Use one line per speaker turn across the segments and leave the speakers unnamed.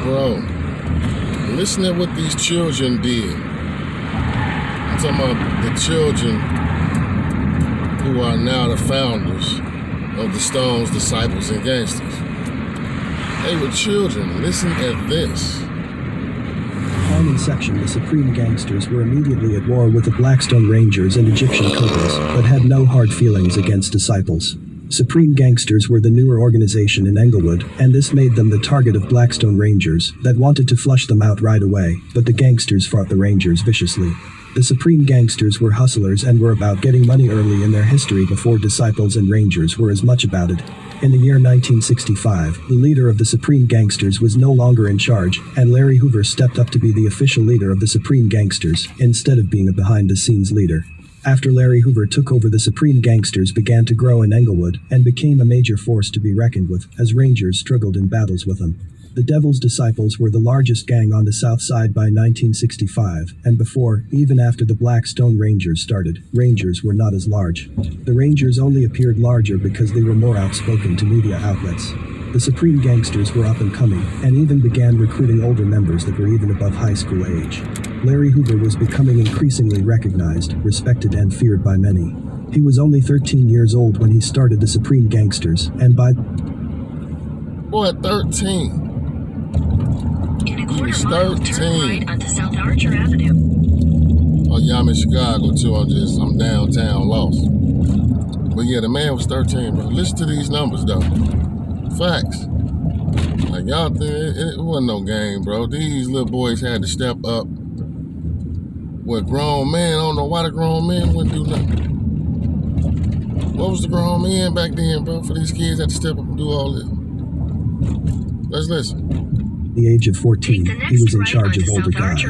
Bro, listen to what these children did. I'm talking about the children who are now the founders of the Stones, Disciples, and Gangsters. They were children. Listen at this.
Upon inception, the Supreme Gangsters were immediately at war with the Blackstone Rangers and Egyptian Cobras, but had no hard feelings against Disciples. Supreme Gangsters were the newer organization in Englewood, and this made them the target of Blackstone Rangers that wanted to flush them out right away, but the gangsters fought the Rangers viciously. The Supreme Gangsters were hustlers and were about getting money early in their history before Disciples and Rangers were as much about it. In the year 1965, the leader of the Supreme Gangsters was no longer in charge, and Larry Hoover stepped up to be the official leader of the Supreme Gangsters, instead of being a behind-the-scenes leader. After Larry Hoover took over, the Supreme Gangsters began to grow in Englewood and became a major force to be reckoned with, as Rangers struggled in battles with them. The Devil's Disciples were the largest gang on the South Side by 1965, and before, even after the Blackstone Rangers started, Rangers were not as large. The Rangers only appeared larger because they were more outspoken to media outlets. The Supreme Gangsters were up and coming, and even began recruiting older members that were even above high school age. Larry Hoover was becoming increasingly recognized, respected, and feared by many. He was only 13 years old when he started the Supreme Gangsters, and by...
Boy, 13.
In a quarter mile, turn right onto South Archer Avenue.
Oh yeah, I'm in Chicago too. I'm downtown lost. But yeah, the man was 13, bro. Listen to these numbers though. Facts. Like y'all think it wasn't no game, bro. These little boys had to step up. What grown man? I don't know why the grown man wouldn't do nothing. What was the grown man back then, bro? For these kids had to step up and do all this. Let's listen.
The age of 14, he was in charge of older guys.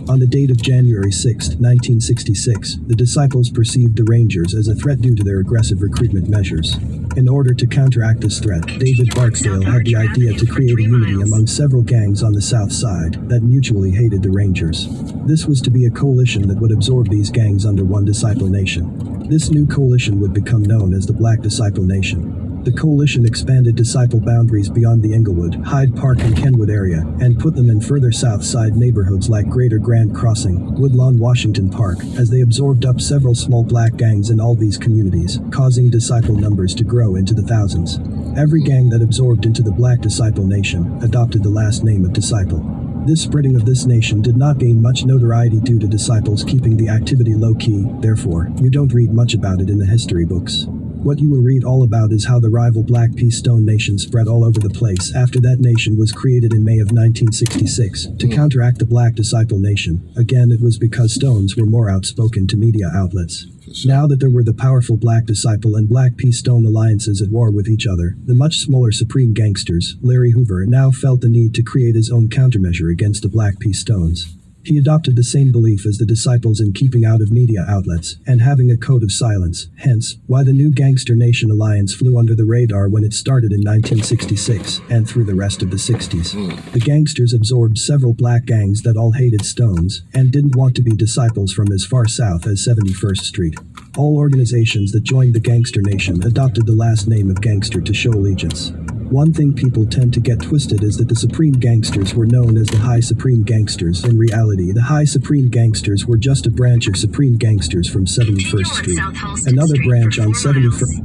On the date of January 6, 1966, the Disciples perceived the Rangers as a threat due to their aggressive recruitment measures. In order to counteract this threat, David Barksdale had the idea to create a unity among several gangs on the South Side that mutually hated the Rangers. This was to be a coalition that would absorb these gangs under one Disciple Nation. This new coalition would become known as the Black Disciple Nation. The coalition expanded Disciple boundaries beyond the Englewood, Hyde Park and Kenwood area, and put them in further South Side neighborhoods like Greater Grand Crossing, Woodlawn, Washington Park, as they absorbed up several small black gangs in all these communities, causing Disciple numbers to grow into the thousands. Every gang that absorbed into the Black Disciple Nation adopted the last name of Disciple. This spreading of this nation did not gain much notoriety due to Disciples keeping the activity low-key, therefore, you don't read much about it in the history books. What you will read all about is how the rival Black P. Stone Nation spread all over the place after that nation was created in May of 1966 to counteract the Black Disciple Nation. Again, it was because Stones were more outspoken to media outlets. Now that there were the powerful Black Disciple and Black P. Stone alliances at war with each other, the much smaller Supreme Gangsters, Larry Hoover, now felt the need to create his own countermeasure against the Black P. Stones. He adopted the same belief as the Disciples in keeping out of media outlets and having a code of silence, hence, why the new Gangster Nation alliance flew under the radar when it started in 1966 and through the rest of the 60s. The gangsters absorbed several black gangs that all hated Stones and didn't want to be Disciples from as far south as 71st Street. All organizations that joined the Gangster Nation adopted the last name of Gangster to show allegiance. One thing people tend to get twisted is that the Supreme Gangsters were known as the High Supreme Gangsters. In reality, the High Supreme Gangsters were just a branch of Supreme Gangsters from 71st Street. Another branch on 71st.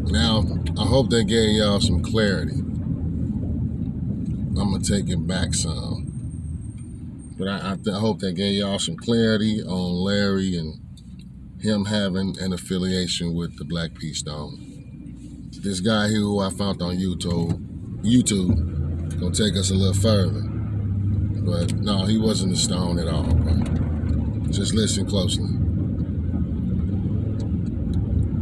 Now, I hope that gave y'all some clarity. I'm going to take it back some. But I hope that gave y'all some clarity on Larry and him having an affiliation with the Black P. Stone. This guy here who I found on YouTube gonna take us a little further. But no, he wasn't a Stone at all, bro. Just listen closely.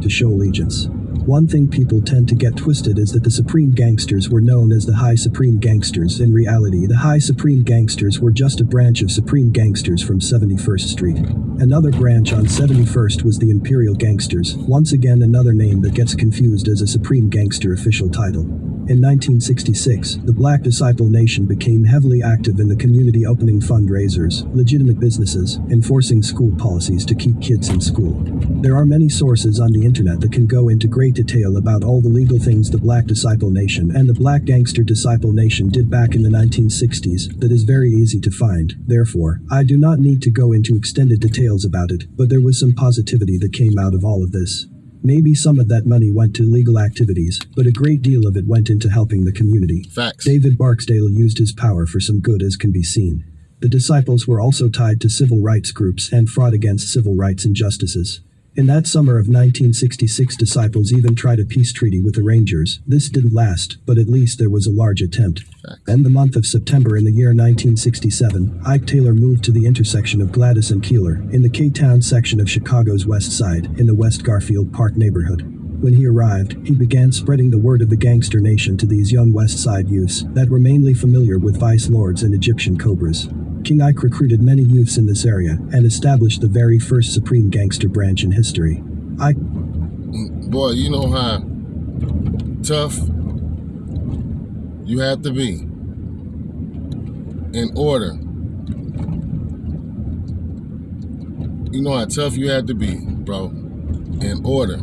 To show allegiance. One thing people tend to get twisted is that the Supreme Gangsters were known as the High Supreme Gangsters. In reality, the High Supreme Gangsters were just a branch of Supreme Gangsters from 71st Street. Another branch on 71st was the Imperial Gangsters, once again another name that gets confused as a Supreme Gangster official title. In 1966, the Black Disciple Nation became heavily active in the community, opening fundraisers, legitimate businesses, enforcing school policies to keep kids in school. There are many sources on the internet that can go into great detail about all the legal things the Black Disciple Nation and the Black Gangster Disciple Nation did back in the 1960s that is very easy to find. Therefore, I do not need to go into extended details about it, but there was some positivity that came out of all of this. Maybe some of that money went to legal activities, but a great deal of it went into helping the community.
Facts.
David Barksdale used his power for some good, as can be seen. The disciples were also tied to civil rights groups and fought against civil rights injustices. In that summer of 1966, disciples even tried a peace treaty with the Rangers. This didn't last, but at least there was a large attempt. In the month of September in the year 1967, Ike Taylor moved to the intersection of Gladys and Keeler, in the K-Town section of Chicago's West Side, in the West Garfield Park neighborhood. When he arrived, he began spreading the word of the gangster nation to these young West Side youths that were mainly familiar with vice lords and Egyptian cobras. King Ike recruited many youths in this area and established the very first Supreme Gangster branch in history. Ike...
Boy, you know how tough you have to be in order. You know how tough you have to be, bro, in order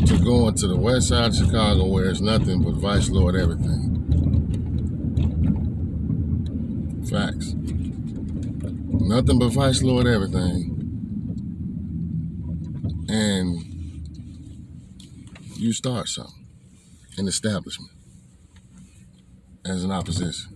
to go into the west side of Chicago where it's nothing but vice lord everything. Facts. Nothing but vice lord everything. And you start something. An establishment. As an opposition.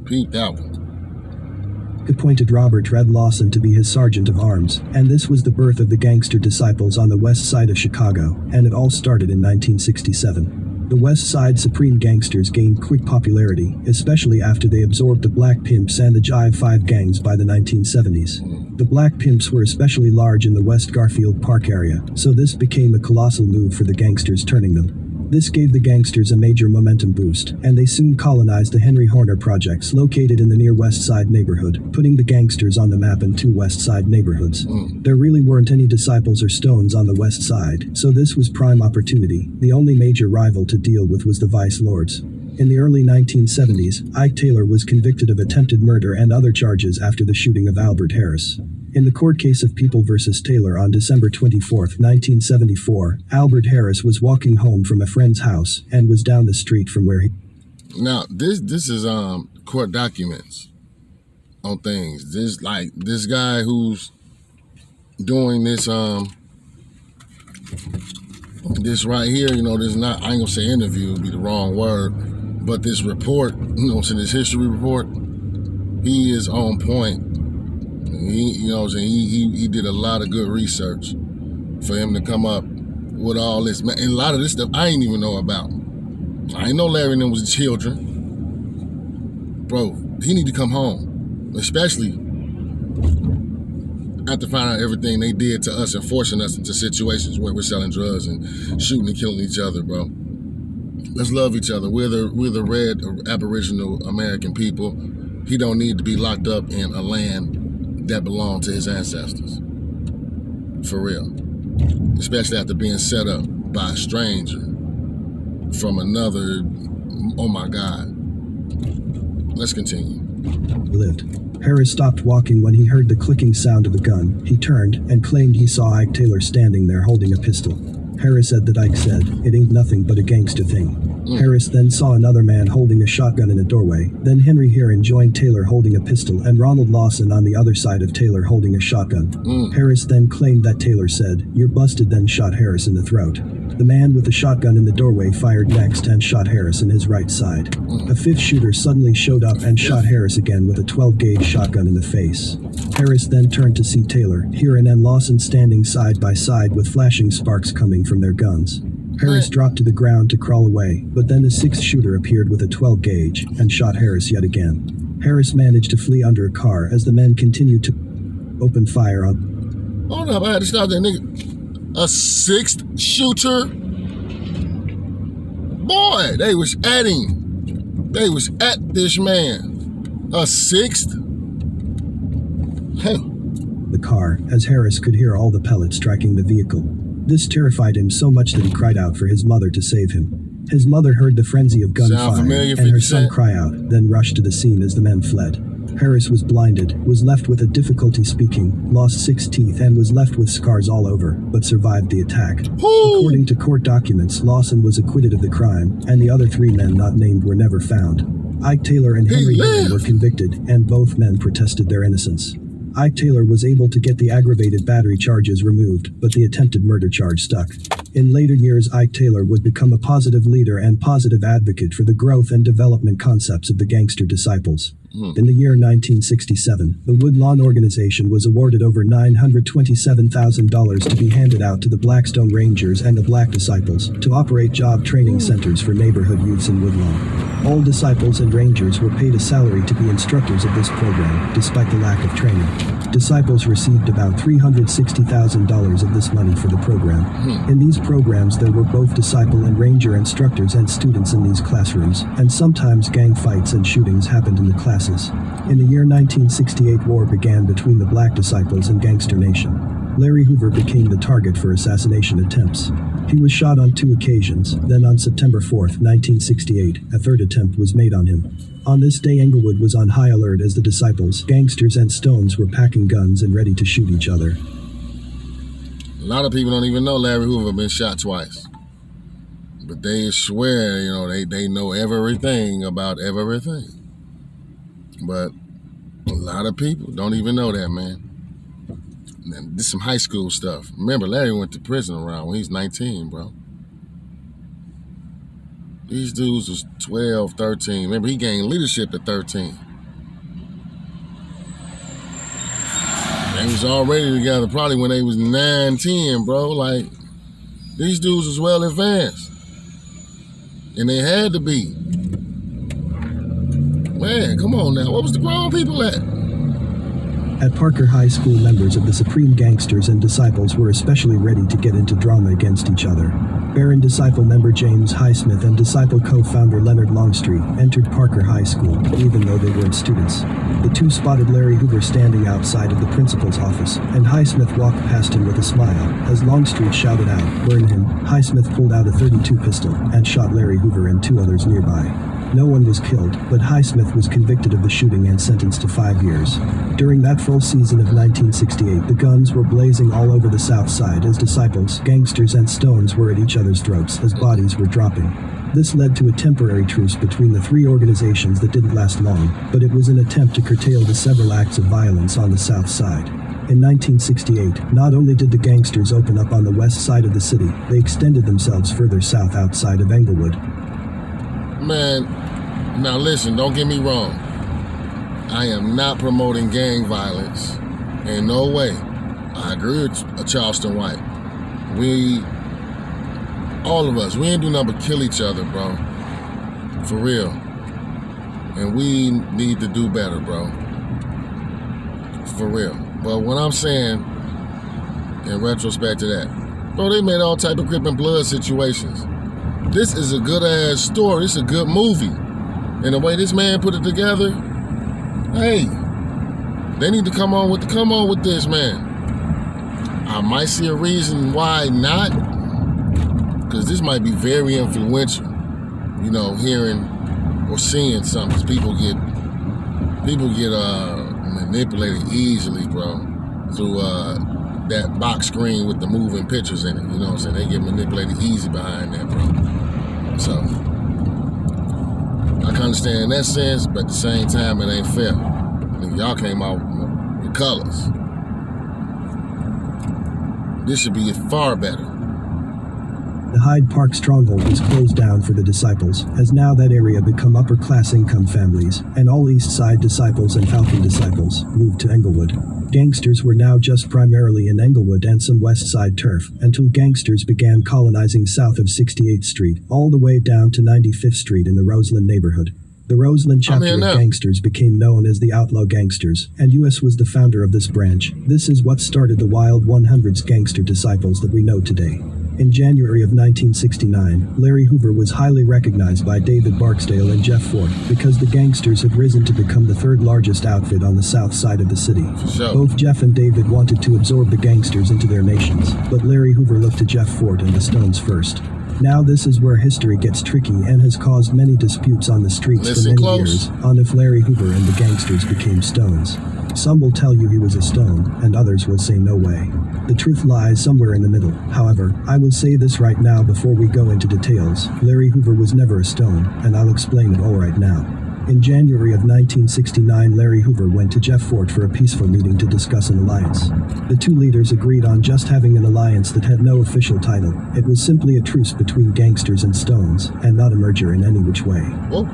Peep that one.
Appointed Robert Red Lawson to be his sergeant of arms, and this was the birth of the gangster disciples on the west side of Chicago, and it all started in 1967. The West Side Supreme Gangsters gained quick popularity, especially after they absorbed the Black Pimps and the Jive 5 gangs by the 1970s. The Black Pimps were especially large in the West Garfield Park area, so this became a colossal move for the gangsters, turning them. This gave the gangsters a major momentum boost, and they soon colonized the Henry Horner projects located in the near West Side neighborhood, putting the gangsters on the map in 2 West Side neighborhoods. There really weren't any disciples or stones on the West Side, so this was prime opportunity. The only major rival to deal with was the Vice Lords. In the early 1970s, Ike Taylor was convicted of attempted murder and other charges after the shooting of Albert Harris. In the court case of People versus Taylor on December 24, 1974, Albert Harris was walking home from a friend's house and was down the street from where he...
Now, this is court documents on things. This guy who's doing this this right here, you know, this not, I ain't gonna say interview, would be the wrong word, but this report, you know, in this history report, he is on point. He did a lot of good research for him to come up with all this. And a lot of this stuff I ain't even know about. I ain't know Larry and them was children. Bro, he need to come home. Especially after finding out everything they did to us and forcing us into situations where we're selling drugs and shooting and killing each other, bro. Let's love each other. We're the red Aboriginal American people. He don't need to be locked up in a land that belonged to his ancestors. For real. Especially after being set up by a stranger from another, oh my God. Let's continue.
Lived. Harris stopped walking when he heard the clicking sound of a gun. He turned and claimed he saw Ike Taylor standing there holding a pistol. Harris said that Ike said, "It ain't nothing but a gangster thing." Harris then saw another man holding a shotgun in a doorway. Then Henry Heron joined Taylor holding a pistol and Ronald Lawson on the other side of Taylor holding a shotgun. Harris then claimed that Taylor said, "You're busted," then shot Harris in the throat. The man with the shotgun in the doorway fired next and shot Harris in his right side. A fifth shooter suddenly showed up and shot Harris again with a 12-gauge shotgun in the face. Harris then turned to see Taylor, Heron and Lawson standing side by side with flashing sparks coming from their guns. Harris dropped to the ground to crawl away, but then the sixth shooter appeared with a 12-gauge and shot Harris yet again. Harris managed to flee under a car as the men continued to open fire on...
Hold up, I had to stop that nigga. A sixth shooter? Boy, they was at him. They was at this man. A sixth?
The car, as Harris could hear all the pellets striking the vehicle. This terrified him so much that he cried out for his mother to save him. His mother heard the frenzy of gunfire and her son cry out, then rushed to the scene as the men fled. Harris was blinded, was left with a difficulty speaking, lost 6 teeth and was left with scars all over, but survived the attack. According to court documents, Lawson was acquitted of the crime, and the other 3 men not named were never found. Ike Taylor and Henry Hillman were convicted, and both men protested their innocence. Ike Taylor was able to get the aggravated battery charges removed, but the attempted murder charge stuck. In later years, Ike Taylor would become a positive leader and positive advocate for the growth and development concepts of the gangster disciples. In the year 1967, the Woodlawn organization was awarded over $927,000 to be handed out to the Blackstone Rangers and the Black Disciples to operate job training centers for neighborhood youths in Woodlawn. All disciples and rangers were paid a salary to be instructors of this program, despite the lack of training. Disciples received about $360,000 of this money for the program. In these programs, there were both disciple and ranger instructors and students in these classrooms, and sometimes gang fights and shootings happened in the classes. In the year 1968, war began between the Black Disciples and Gangster Nation. Larry Hoover became the target for assassination attempts. He was shot on 2 occasions, then on September 4, 1968, a 3rd attempt was made on him. On this day, Englewood was on high alert as the disciples, gangsters, and Stones were packing guns and ready to shoot each other.
A lot of people don't even know Larry Hoover been shot twice. But they swear, they know everything about everything. But a lot of people don't even know that, man. And this is some high school stuff. Remember, Larry went to prison around when he was 19, bro. These dudes was 12, 13. Remember, he gained leadership at 13. They was already together probably when they was 9, 10, bro. Like, these dudes was well advanced. And they had to be. Man, come on now. What was the grown people at?
At Parker High School, members of the Supreme Gangsters and Disciples were especially ready to get into drama against each other. Barron Disciple member James Highsmith and Disciple co-founder Leonard Longstreet entered Parker High School, even though they weren't students. The two spotted Larry Hoover standing outside of the principal's office, and Highsmith walked past him with a smile. As Longstreet shouted out, "Burn him," Highsmith pulled out a .32 pistol and shot Larry Hoover and 2 others nearby. No one was killed, but Highsmith was convicted of the shooting and sentenced to 5 years. During that full season of 1968, the guns were blazing all over the South Side as disciples, gangsters, and Stones were at each other's throats as bodies were dropping. This led to a temporary truce between the 3 organizations that didn't last long, but it was an attempt to curtail the several acts of violence on the South Side. In 1968, not only did the gangsters open up on the west side of the city, they extended themselves further south outside of Englewood.
Man, now listen, don't get me wrong. I am not promoting gang violence. In no way. I agree with Charleston White. All of us, we ain't do nothing but kill each other, bro. For real. And we need to do better, bro. For real. But what I'm saying, in retrospect to that, bro, they made all type of crip and blood situations. This is a good-ass story. It's a good movie. And the way this man put it together, hey, they need to come on with this, man. I might see a reason why not, because this might be very influential, hearing or seeing something. 'Cause people get manipulated easily, bro, through that box screen with the moving pictures in it. You know what I'm saying? They get manipulated easy behind that, bro. So I can understand in that sense, but at the same time, it ain't fair. Y'all came out with colors. This should be far better.
The Hyde Park stronghold was closed down for the disciples, as now that area become upper-class income families, and all East Side disciples and Falcon disciples moved to Englewood. Gangsters were now just primarily in Englewood and some West Side turf, until gangsters began colonizing south of 68th Street, all the way down to 95th Street in the Roseland neighborhood. The Roseland chapter of gangsters became known as the Outlaw Gangsters, and US was the founder of this branch. This is what started the Wild 100's gangster disciples that we know today. In January of 1969, Larry Hoover was highly recognized by David Barksdale and Jeff Fort because the gangsters had risen to become the third largest outfit on the south side of the city.
For sure.
Both Jeff and David wanted to absorb the gangsters into their nations, but Larry Hoover looked to Jeff Fort and the Stones first. Now this is where history gets tricky and has caused many disputes on the streets for many years on if Larry Hoover and the gangsters became Stones. Some will tell you he was a Stone, and others will say no way. The truth lies somewhere in the middle. However, I will say this right now before we go into details. Larry Hoover was never a Stone, and I'll explain it all right now. In January of 1969, Larry Hoover went to Jeff Fort for a peaceful meeting to discuss an alliance. The two leaders agreed on just having an alliance that had no official title. It was simply a truce between gangsters and Stones, and not a merger in any which way.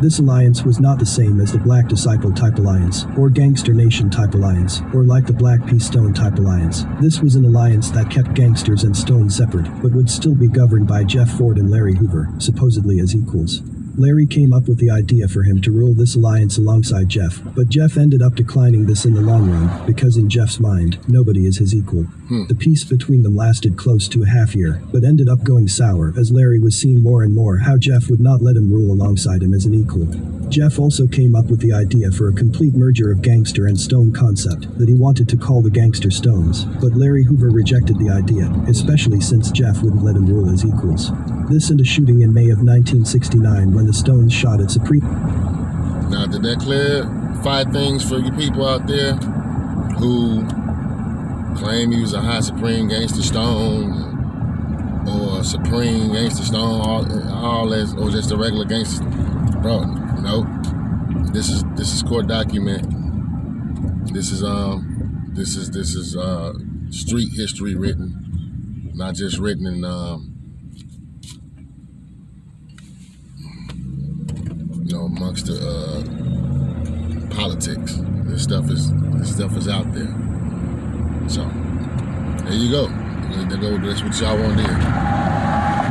This alliance was not the same as the Black Disciple type alliance, or Gangster Nation type alliance, or like the Black P Stone type alliance. This was an alliance that kept gangsters and Stones separate, but would still be governed by Jeff Fort and Larry Hoover, supposedly as equals. Larry came up with the idea for him to rule this alliance alongside Jeff, but Jeff ended up declining this in the long run, because in Jeff's mind, nobody is his equal. The peace between them lasted close to a half year, but ended up going sour as Larry was seeing more and more how Jeff would not let him rule alongside him as an equal. Jeff also came up with the idea for a complete merger of gangster and Stone concept that he wanted to call the Gangster Stones, but Larry Hoover rejected the idea, especially since Jeff wouldn't let him rule as equals. This and a shooting in May of 1969 when the Stones shot at Supreme.
Now, did that clarify things for you people out there who claim he was a high Supreme Gangster Stone or Supreme Gangster Stone, all that, or just a regular gangster? Bro, no. This is court document. This is street history written, not just written in amongst the politics. This stuff is out there. So there you go. That's what y'all want to hear.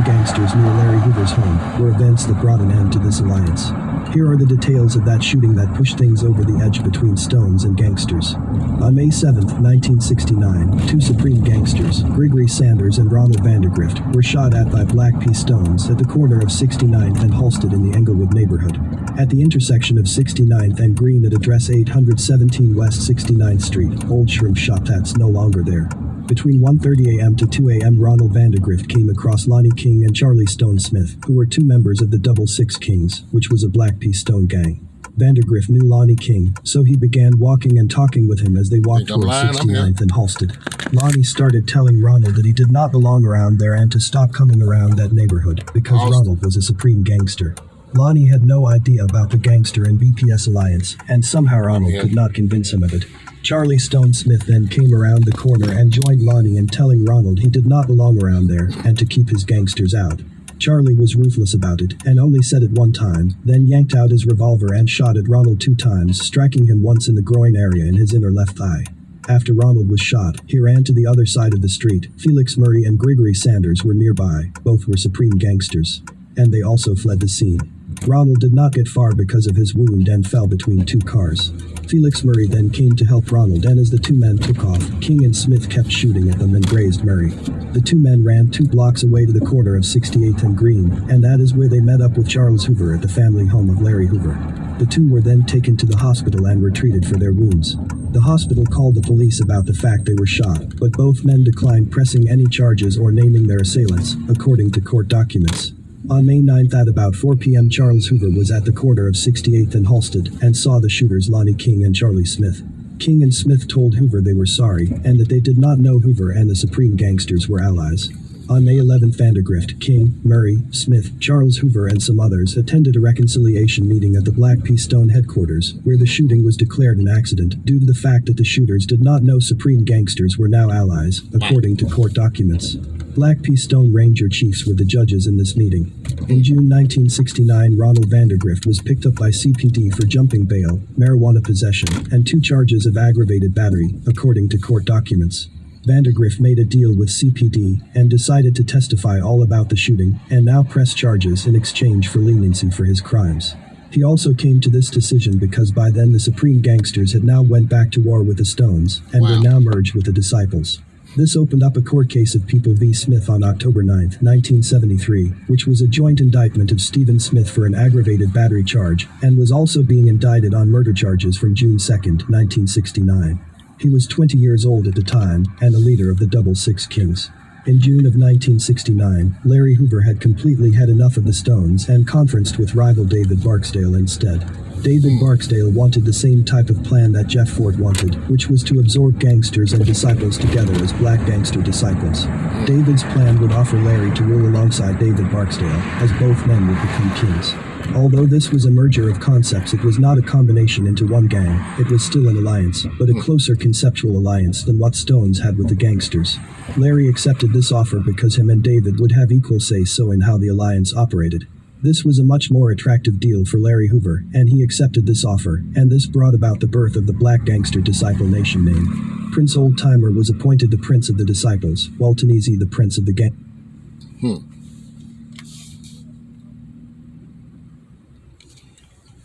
Gangsters near Larry Hoover's home were events that brought an end to this alliance. Here are the details of that shooting that pushed things over the edge between Stones and gangsters. On May 7, 1969, two Supreme gangsters, Gregory Sanders and Ronald Vandergrift, were shot at by Black P. Stones at the corner of 69th and Halsted in the Englewood neighborhood. At the intersection of 69th and Green at address 817 West 69th Street, Old Shrimp Shop that's no longer there. Between 1:30 a.m. to 2 a.m. Ronald Vandergrift came across Lonnie King and Charlie Stone Smith, who were two members of the Double Six Kings, which was a Black P. Stone gang. Vandergrift knew Lonnie King, so he began walking and talking with him as they walked towards 69th and Halsted. Lonnie started telling Ronald that he did not belong around there and to stop coming around that neighborhood, because Ronald was a Supreme gangster. Lonnie had no idea about the gangster and BPS alliance, and somehow Ronald could not convince him of it. Charlie Stone Smith then came around the corner and joined Lonnie in telling Ronald he did not belong around there, and to keep his gangsters out. Charlie was ruthless about it, and only said it one time, then yanked out his revolver and shot at Ronald 2 times, striking him once in the groin area in his inner left thigh. After Ronald was shot, he ran to the other side of the street. Felix Murray and Gregory Sanders were nearby. Both were Supreme gangsters. And they also fled the scene. Ronald did not get far because of his wound and fell between 2 cars. Felix Murray then came to help Ronald, and as the 2 men took off, King and Smith kept shooting at them and grazed Murray. The 2 men ran 2 blocks away to the corner of 68th and Green, and that is where they met up with Charles Hoover at the family home of Larry Hoover. The 2 were then taken to the hospital and were treated for their wounds. The hospital called the police about the fact they were shot, but both men declined pressing any charges or naming their assailants, according to court documents. On May 9th at about 4 p.m. Charles Hoover was at the corner of 68th and Halsted and saw the shooters Lonnie King and Charlie Smith. King and Smith told Hoover they were sorry and that they did not know Hoover and the Supreme gangsters were allies. On May 11th, Vandergrift, King, Murray, Smith, Charles Hoover and some others attended a reconciliation meeting at the Black P. Stone headquarters, where the shooting was declared an accident due to the fact that the shooters did not know Supreme gangsters were now allies, according to court documents. Black P. Stone Ranger chiefs were the judges in this meeting. In June 1969, Ronald Vandergrift was picked up by CPD for jumping bail, marijuana possession, and 2 charges of aggravated battery, according to court documents. Vandergrift made a deal with CPD and decided to testify all about the shooting and now press charges in exchange for leniency for his crimes. He also came to this decision because by then the Supreme gangsters had now went back to war with the Stones and were now merged with the Disciples. This opened up a court case of People v. Smith on October 9, 1973, which was a joint indictment of Stephen Smith for an aggravated battery charge, and was also being indicted on murder charges from June 2, 1969. He was 20 years old at the time, and the leader of the Double Six Kings. In June of 1969, Larry Hoover had completely had enough of the Stones and conferenced with rival David Barksdale instead. David Barksdale wanted the same type of plan that Jeff Ford wanted, which was to absorb gangsters and disciples together as black gangster disciples. David's plan would offer Larry to rule alongside David Barksdale, as both men would become kings. Although this was a merger of concepts, it was not a combination into one gang. It was still an alliance, but a closer conceptual alliance than what Stones had with the gangsters. Larry accepted this offer because him and David would have equal say-so in how the alliance operated. This was a much more attractive deal for Larry Hoover, and he accepted this offer, and this brought about the birth of the Black Gangster Disciple Nation name. Prince Oldtimer was appointed the Prince of the Disciples, while Tennessee the Prince of the Gang.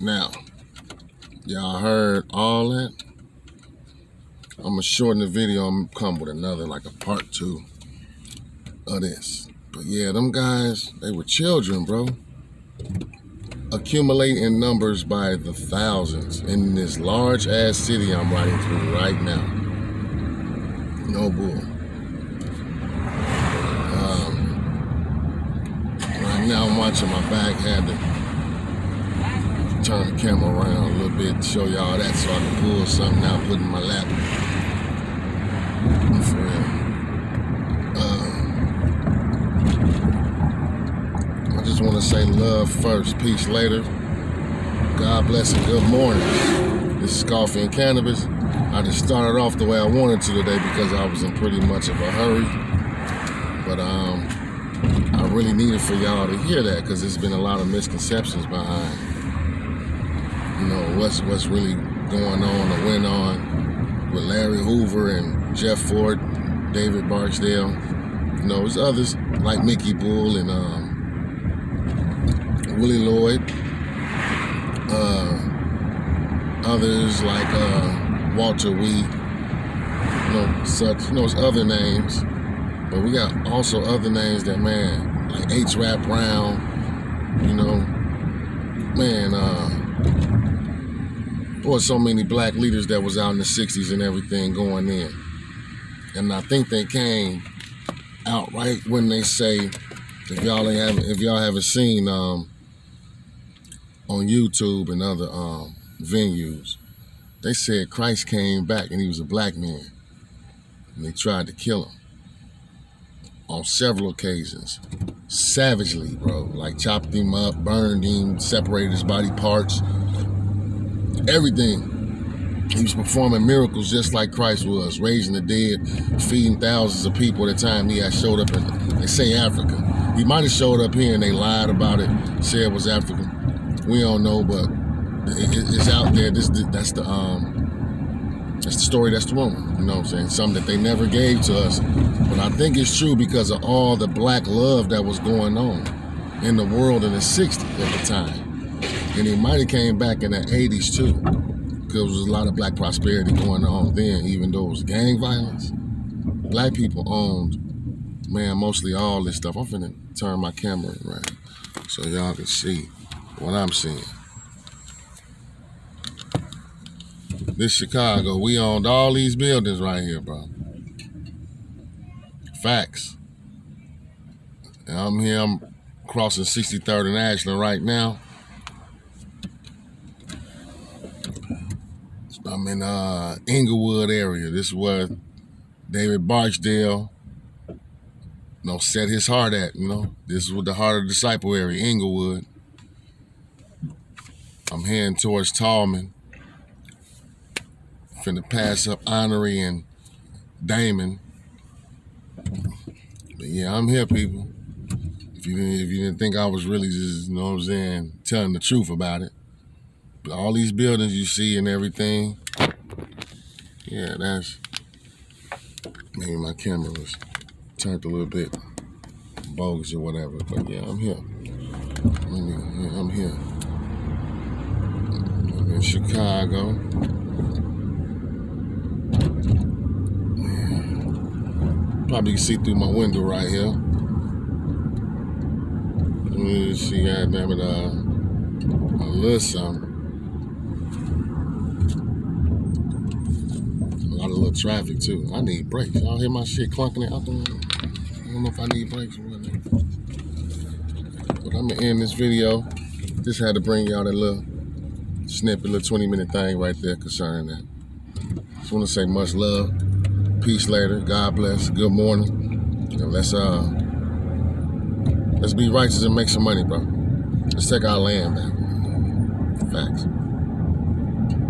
Now, y'all heard all that? I'm gonna shorten the video. I'm gonna come with another, like a part 2 of this. But yeah, them guys, they were children, bro. Accumulate in numbers by the thousands in this large ass city I'm riding through right now. No bull. Right now I'm watching my back, had to turn the camera around a little bit to show y'all that so I can pull something out, put in my lap. For real. I just want to say love first, peace later. God bless and good morning. This is Coffee and Cannabis. I just started off the way I wanted to today because I was in pretty much of a hurry. But I really needed for y'all to hear that because there's been a lot of misconceptions behind, you know, what's really going on or went on with Larry Hoover and Jeff Ford, David Barksdale. You know, there's others like Mickey Bull and Willie Lloyd. Others like Walter Wee. You know, such, you know, there's other names. But we got also other names that, man, like H-Rap Brown, you know, man, there was so many black leaders that was out in the 60s and everything going in. And I think they came out right when they say, if y'all haven't seen on YouTube and other venues, they said Christ came back and he was a black man. And they tried to kill him on several occasions. Savagely, bro. Like chopped him up, burned him, separated his body parts. Everything. He was performing miracles just like Christ was, raising the dead, feeding thousands of people at a time. He had showed up in, they say Africa. He might have showed up here and they lied about it, said it was African. We don't know, but it's out there. That's the story, that's the rumor. You know what I'm saying? Something that they never gave to us. But I think it's true because of all the black love that was going on in the world in the 60s at the time. And he might have came back in the 80s too, because there was a lot of black prosperity going on then, even though it was gang violence. Black people owned, man, mostly all this stuff. I'm finna turn my camera around so y'all can see what I'm seeing. This Chicago, we owned all these buildings right here, bro. Facts. And I'm here, I'm crossing 63rd and Ashland right now. I'm in Inglewood area. This is where David Barksdale, you know, set his heart at, you know. This is what the Heart of the Disciple area, Inglewood. I'm heading towards Tallman. Finna pass up Honorary and Damon. But yeah, I'm here, people. If you didn't think I was really just, you know what I'm saying, telling the truth about it. But all these buildings you see and everything, yeah, that's, maybe my camera was turned a little bit bogus or whatever, but yeah, I'm here. I'm here. I'm in Chicago. Probably can see through my window right here. Let me see, goddamn it, a little something. A lot of little traffic too. I need brakes. Y'all hear my shit clunking it out the window? I don't know if I need brakes or whatnot. But I'm gonna end this video. Just had to bring y'all that little snippet, little 20-minute thing right there concerning that. Just want to say much love, peace later, God bless, good morning. And let's be righteous and make some money, bro. Let's take our land back. Facts.